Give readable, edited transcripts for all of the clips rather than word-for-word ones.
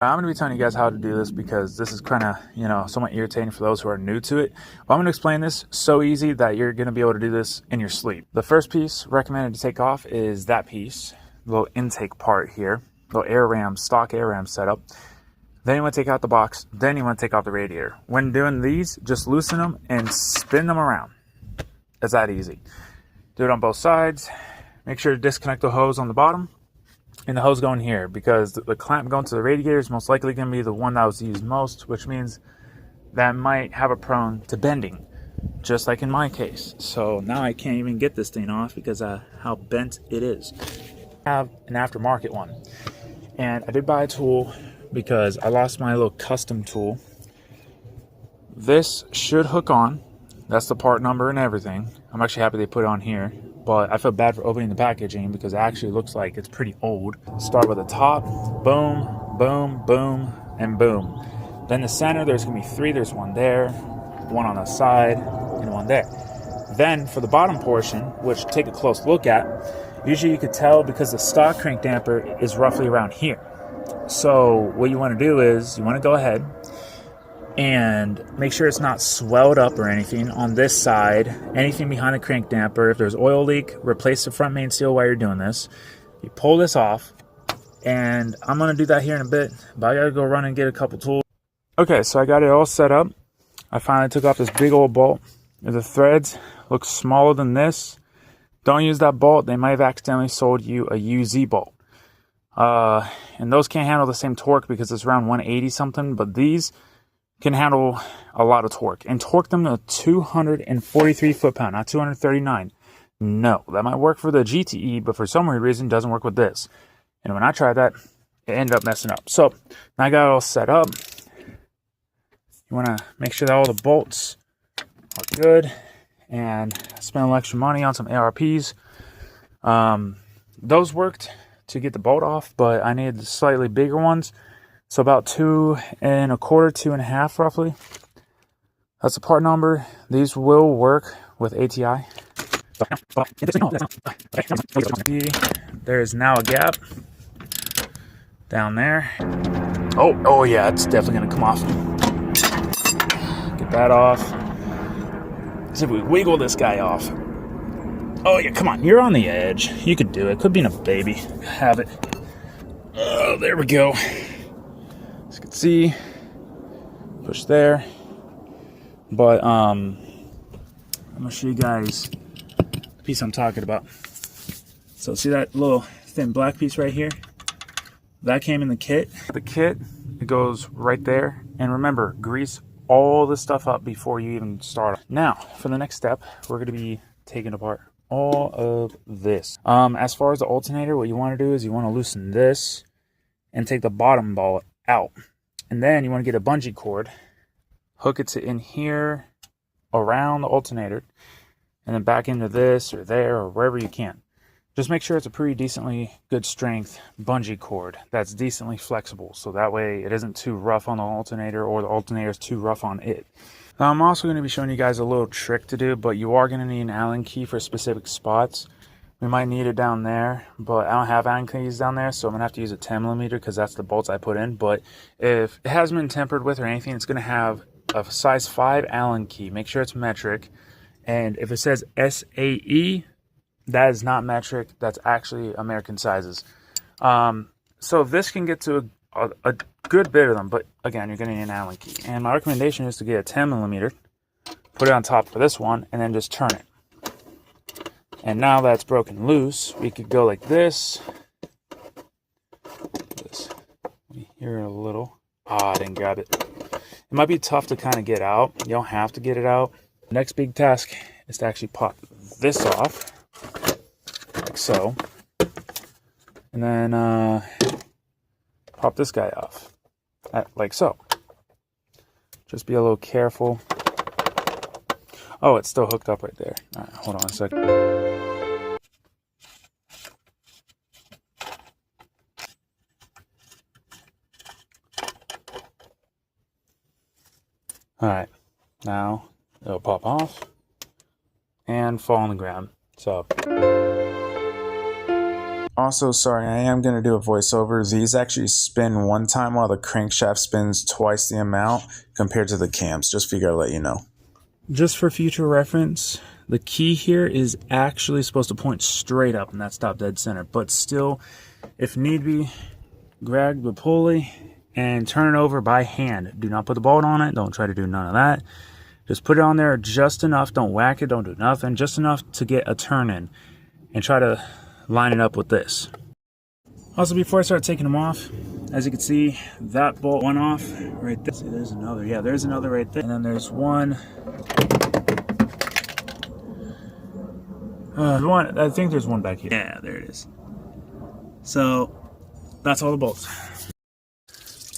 I'm going to be telling you guys how to do this because this is kind of, somewhat irritating for those who are new to it. But I'm going to explain this so easy that you're going to be able to do this in your sleep. The first piece recommended to take off is that piece, the little intake part here, little air ram, stock air ram setup. Then you want to take out the box. Then you want to take out the radiator. When doing these, just loosen them and spin them around. It's that easy. Do it on both sides. Make sure to disconnect the hose on the bottom. And the hose going here, because the clamp going to the radiator is most likely going to be the one that was used most, which means that might have a prone to bending, just like in my case. So now I can't even get this thing off because of how bent it is. I have an aftermarket one, and I did buy a tool because I lost my little custom tool. This should hook on. That's the part number and everything. I'm actually happy they put it on here. But I feel bad for opening the packaging because it actually looks like it's pretty old. Start with the top, boom, boom, boom, and boom. Then the center, there's gonna be three. There's one there, one on the side, and one there. Then for the bottom portion, which take a close look at, usually you could tell because the stock crank damper is roughly around here. So what you wanna do is you wanna go ahead and make sure it's not swelled up or anything on this side. Anything behind the crank damper, if there's oil leak, replace the front main seal while you're doing this. You pull this off, and I'm gonna do that here in a bit, but I gotta go run and get a couple tools. Okay, so I got it all set up. I finally took off this big old bolt. The threads look smaller than this. Don't use that bolt. They might have accidentally sold you a UZ bolt. And those can't handle the same torque because it's around 180 something, but these can handle a lot of torque, and torque them to 243 foot-pound, not 239. No, that might work for the GTE, but for some weird reason it doesn't work with this. And when I tried that, it ended up messing up. So now I got it all set up. You want to make sure that all the bolts are good, and spend a little extra money on some ARPs. Those worked to get the bolt off, but I needed the slightly bigger ones. So about 2 1/4, 2 1/2 roughly. That's the part number. These will work with ATI. There is now a gap down there. Oh yeah, it's definitely gonna come off. Get that off. See if we wiggle this guy off. Oh yeah, come on, you're on the edge. You could do it. Could be in a baby. Have it. Oh, there we go. As you can see, push there. But I'm gonna show you guys the piece I'm talking about. So see that little thin black piece right here? That came in the kit. The kit, it goes right there. And remember, grease all this stuff up before you even start. Now, for the next step, we're gonna be taking apart all of this. As far as the alternator, what you wanna do is you wanna loosen this and take the bottom ball out. And then you want to get a bungee cord, hook it to in here around the alternator, and then back into this or there or wherever you can. Just make sure it's a pretty decently good strength bungee cord that's decently flexible, so that way it isn't too rough on the alternator or the alternator is too rough on it. Now, I'm also going to be showing you guys a little trick to do, but you are going to need an Allen key for specific spots. We might need it down there, but I don't have Allen keys down there, so I'm going to have to use a 10mm because that's the bolts I put in. But if it hasn't been tempered with or anything, it's going to have a size 5 Allen key. Make sure it's metric. And if it says SAE, that is not metric. That's actually American sizes. So this can get to a good bit of them, but again, you're going to need an Allen key. And my recommendation is to get a 10mm, put it on top for this one, and then just turn it. And now that's broken loose, we could go like this. Here a little. I didn't grab it. It might be tough to kind of get out. You don't have to get it out. The next big task is to actually pop this off, like so. And then pop this guy off, like so. Just be a little careful. Oh, it's still hooked up right there. All right, hold on a second. All right, now it'll pop off and fall on the ground. So Also, sorry, I am going to do a voiceover. These actually spin one time while the crankshaft spins twice the amount compared to the cams. Just figure I'd let you know. Just for future reference, the key here is actually supposed to point straight up and that's stop dead center. But still, if need be, grab the pulley and turn it over by hand. Do not put the bolt on it. Don't try to do none of that. Just put it on there just enough. Don't whack it. Don't do nothing. Just enough to get a turn in. And try to line it up with this. Also, before I start taking them off, as you can see, that bolt went off right there. See, there's another. Yeah, there's another right there. And then there's one. I think there's one back here. Yeah, there it is. So, that's all the bolts.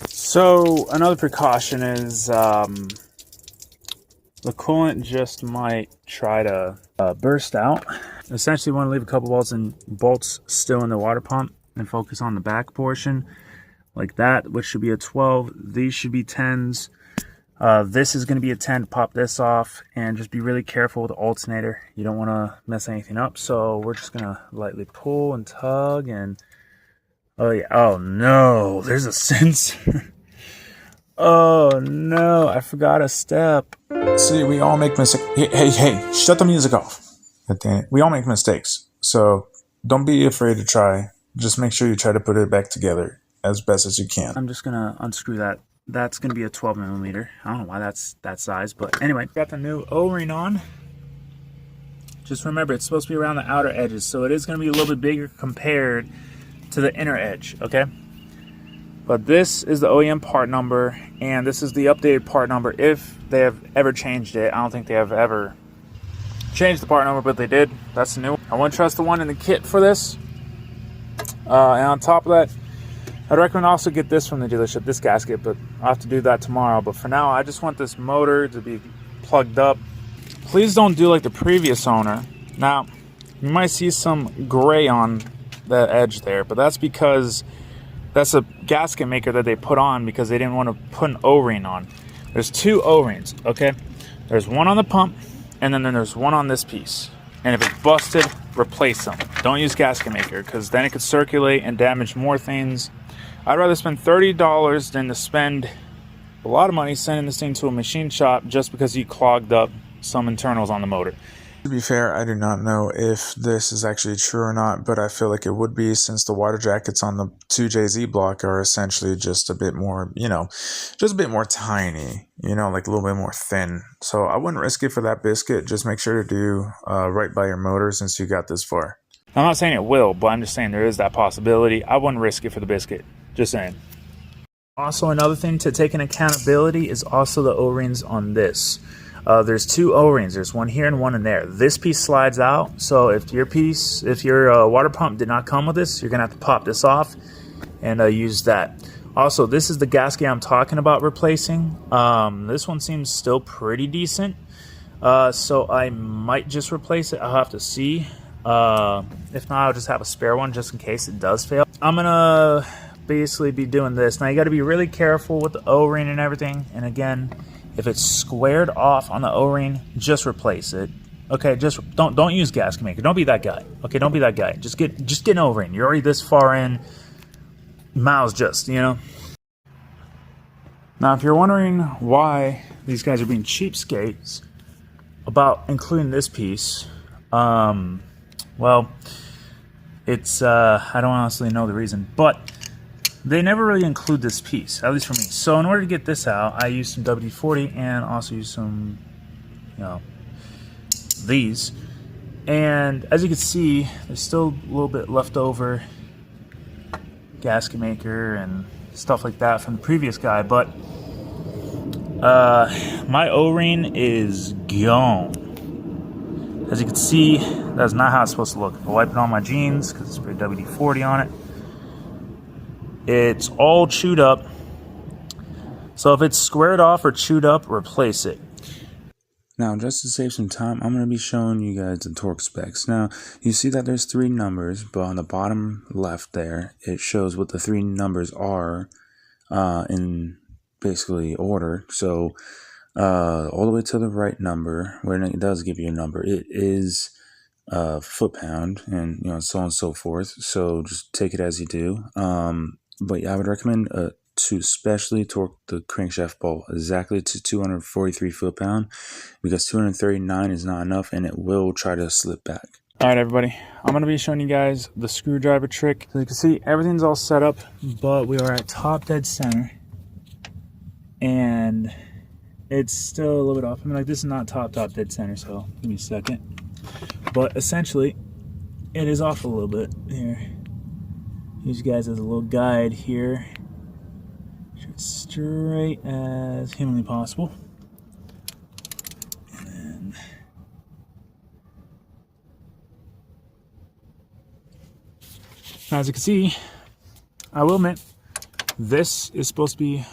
So, another precaution is the coolant just might try to burst out. Essentially, you want to leave a couple bolts still in the water pump and focus on the back portion like that, which should be a 12. These should be 10s. This is going to be a 10. Pop this off and just be really careful with the alternator. You don't want to mess anything up. So we're just going to lightly pull and tug and oh yeah. Oh no, there's a sensor. Oh no, I forgot a step. See, we all make mistakes. Hey, shut the music off. We all make mistakes, so don't be afraid to try. Just make sure you try to put it back together as best as you can. I'm just gonna unscrew that. That's gonna be a 12 millimeter. I don't know why that's that size, but anyway, got the new O-ring on. Just remember, it's supposed to be around the outer edges, so it is gonna be a little bit bigger compared to the inner edge, okay? But this is the OEM part number, and this is the updated part number if they have ever changed it. I don't think they have ever changed the part number, but they did. That's the new one. I wouldn't trust the one in the kit for this. And on top of that, I'd recommend also get this from the dealership, this gasket, but I'll have to do that tomorrow. But for now, I just want this motor to be plugged up. Please don't do like the previous owner. Now, you might see some gray on the edge there, but that's because that's a gasket maker that they put on because they didn't want to put an O-ring on. There's two O-rings, okay? There's one on the pump, and then there's one on this piece. And if it's busted, replace them. Don't use gasket maker because then it could circulate and damage more things. I'd rather spend $30 than to spend a lot of money sending this thing to a machine shop just because you clogged up some internals on the motor. To be fair, I do not know if this is actually true or not, but I feel like it would be since the water jackets on the 2JZ block are essentially just a bit more, just a bit more tiny, like a little bit more thin. So I wouldn't risk it for that biscuit. Just make sure to do right by your motor since you got this far. I'm not saying it will, but I'm just saying there is that possibility. I wouldn't risk it for the biscuit. Just saying. Also, another thing to take in accountability is also the O-rings on this. There's two O-rings. There's one here and one in there. This piece slides out, so if your water pump did not come with this, you're gonna have to pop this off and use that. Also, this is the gasket I'm talking about replacing. This one seems still pretty decent, so I might just replace it. I'll have to see. If not, I'll just have a spare one just in case it does fail. I'm gonna basically be doing this. Now you got to be really careful with the O-ring and everything, and again, if it's squared off on the O-ring, just replace it. Okay, just don't use gasket maker. Don't be that guy. Okay, don't be that guy. Just get an O-ring. You're already this far in. Miles just, Now, if you're wondering why these guys are being cheapskates about including this piece, well, it's I don't honestly know the reason, but they never really include this piece, at least for me. So in order to get this out, I used some WD-40 and also used some, these. And as you can see, there's still a little bit left over gasket maker and stuff like that from the previous guy, but my O-ring is gone. As you can see, that's not how it's supposed to look. If I wipe it on my jeans, because it's pretty WD-40 on it, it's all chewed up. So if it's squared off or chewed up, replace it. Now, just to save some time, I'm going to be showing you guys the torque specs. Now, you see that there's 3 numbers, but on the bottom left there, it shows what the 3 numbers are in basically order. So all the way to the right number, where it does give you a number, it is foot-pound, and so on and so forth. So just take it as you do. But yeah, I would recommend to especially torque the crankshaft ball exactly to 243 foot-pound, because 239 is not enough and it will try to slip back. All right, everybody, I'm going to be showing you guys the screwdriver trick. So you can see everything's all set up, but we are at top dead center, and it's still a little bit off. I mean, like, this is not top dead center, so give me a second. But essentially, it is off a little bit here. Use you guys as a little guide here. Straight as humanly possible. And then now, as you can see, I will admit, this is supposed to be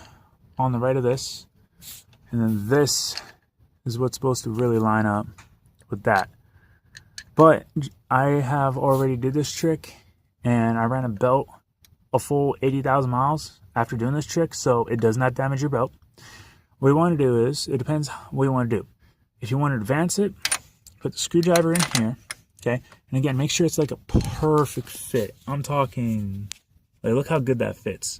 on the right of this, and then this is what's supposed to really line up with that. But I have already did this trick, and I ran a belt a full 80,000 miles after doing this trick, so it does not damage your belt. What you want to do is, it depends what you want to do. If you want to advance it, put the screwdriver in here, okay? And again, make sure it's like a perfect fit. I'm talking, like, look how good that fits.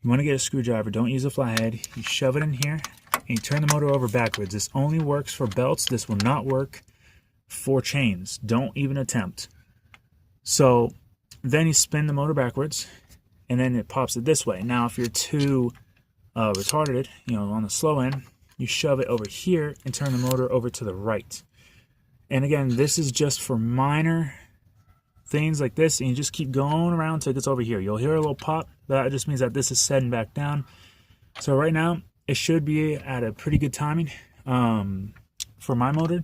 You want to get a screwdriver, don't use a flathead. You shove it in here, and you turn the motor over backwards. This only works for belts. This will not work for chains. Don't even attempt. So then you spin the motor backwards, and then it pops it this way. Now, if you're too retarded, on the slow end, you shove it over here and turn the motor over to the right. And again, this is just for minor things like this, and you just keep going around until it gets over here. You'll hear a little pop. That just means that this is setting back down. So right now, it should be at a pretty good timing for my motor,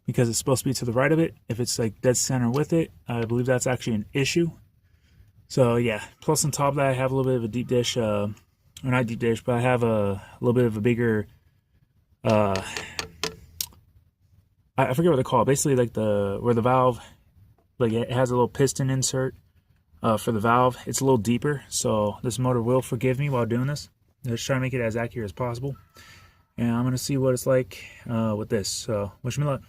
because it's supposed to be to the right of it. If it's like dead center with it, I believe that's actually an issue. So yeah, plus on top of that, I have a little bit of a deep dish, or not deep dish, but I have a little bit of a bigger, I forget what they're called. Basically, like where the valve, like, it has a little piston insert for the valve. It's a little deeper, so this motor will forgive me while doing this. Let's try to make it as accurate as possible. And I'm going to see what it's like with this. So wish me luck.